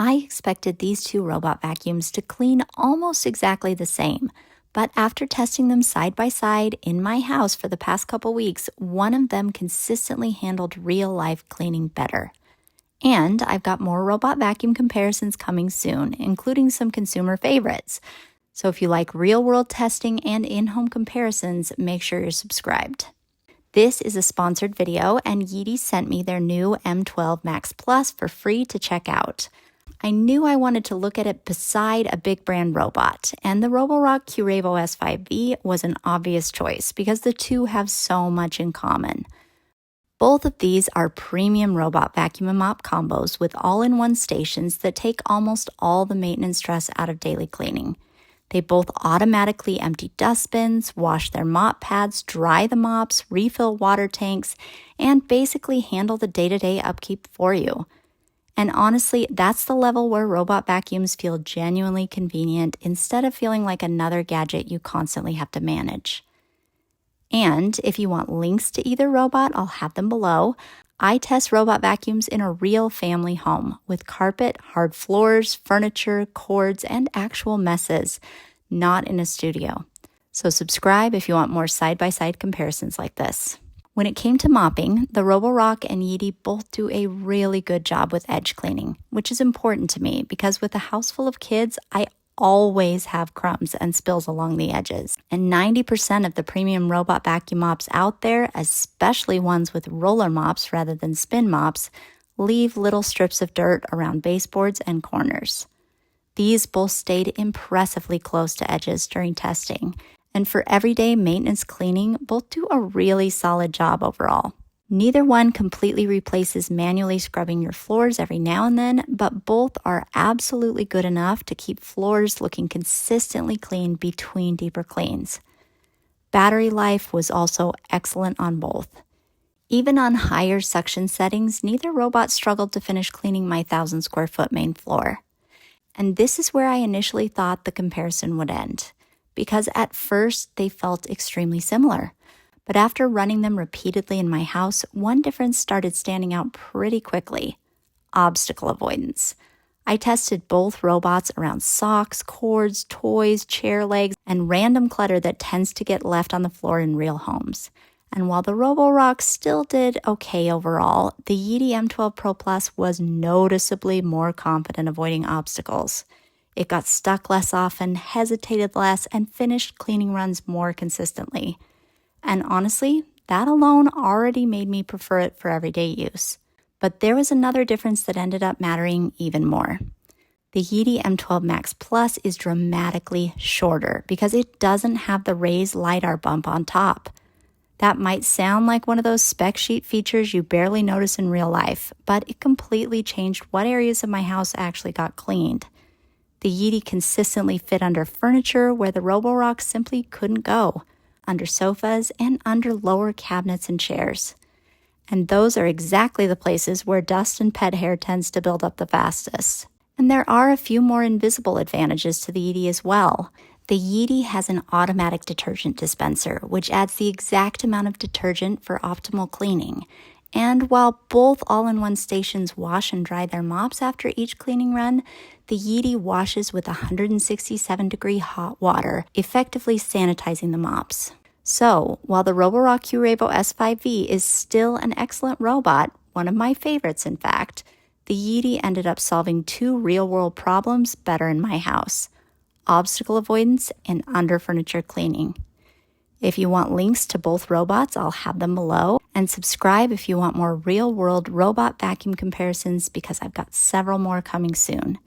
I expected these two robot vacuums to clean almost exactly the same, but after testing them side by side in my house for the past couple weeks, one of them consistently handled real-life cleaning better. And I've got more robot vacuum comparisons coming soon, including some consumer favorites. So if you like real-world testing and in-home comparisons, make sure you're subscribed. This is a sponsored video, and Yeedi sent me their new M12 Max Plus for free to check out. I knew I wanted to look at it beside a big brand robot, and the Roborock Qrevo S5V was an obvious choice because the two have so much in common. Both of these are premium robot vacuum and mop combos with all-in-one stations that take almost all the maintenance stress out of daily cleaning. They both automatically empty dustbins, wash their mop pads, dry the mops, refill water tanks, and basically handle the day-to-day upkeep for you. And honestly, that's the level where robot vacuums feel genuinely convenient instead of feeling like another gadget you constantly have to manage. And if you want links to either robot, I'll have them below. I test robot vacuums in a real family home with carpet, hard floors, furniture, cords, and actual messes, not in a studio. So subscribe if you want more side-by-side comparisons like this. When it came to mopping, the Roborock and Yeedi both do a really good job with edge cleaning, which is important to me because with a house full of kids, I always have crumbs and spills along the edges. And 90% of the premium robot vacuum mops out there, especially ones with roller mops rather than spin mops, leave little strips of dirt around baseboards and corners. These both stayed impressively close to edges during testing, and for everyday maintenance cleaning, both do a really solid job overall. Neither one completely replaces manually scrubbing your floors every now and then, but both are absolutely good enough to keep floors looking consistently clean between deeper cleans. Battery life was also excellent on both. Even on higher suction settings, neither robot struggled to finish cleaning my 1,000 square foot main floor. And this is where I initially thought the comparison would end, because at first they felt extremely similar. But after running them repeatedly in my house, one difference started standing out pretty quickly: obstacle avoidance. I tested both robots around socks, cords, toys, chair legs, and random clutter that tends to get left on the floor in real homes. And while the Roborock still did okay overall, the Yeedi M12 Pro Plus was noticeably more confident avoiding obstacles. It got stuck less often, hesitated less, and finished cleaning runs more consistently. And honestly, that alone already made me prefer it for everyday use. But there was another difference that ended up mattering even more. The Yeedi M12 Max Plus is dramatically shorter because it doesn't have the raised LiDAR bump on top. That might sound like one of those spec sheet features you barely notice in real life, but it completely changed what areas of my house actually got cleaned. The Yeedi consistently fit under furniture where the Roborock simply couldn't go, under sofas, and under lower cabinets and chairs. And those are exactly the places where dust and pet hair tends to build up the fastest. And there are a few more invisible advantages to the Yeedi as well. The Yeedi has an automatic detergent dispenser, which adds the exact amount of detergent for optimal cleaning. And while both all-in-one stations wash and dry their mops after each cleaning run, the Yeedi washes with 167-degree hot water, effectively sanitizing the mops. So, while the Roborock Qrevo S5V is still an excellent robot, one of my favorites in fact, the Yeedi ended up solving two real-world problems better in my house: obstacle avoidance and under-furniture cleaning. If you want links to both robots, I'll have them below, and subscribe if you want more real-world robot vacuum comparisons because I've got several more coming soon.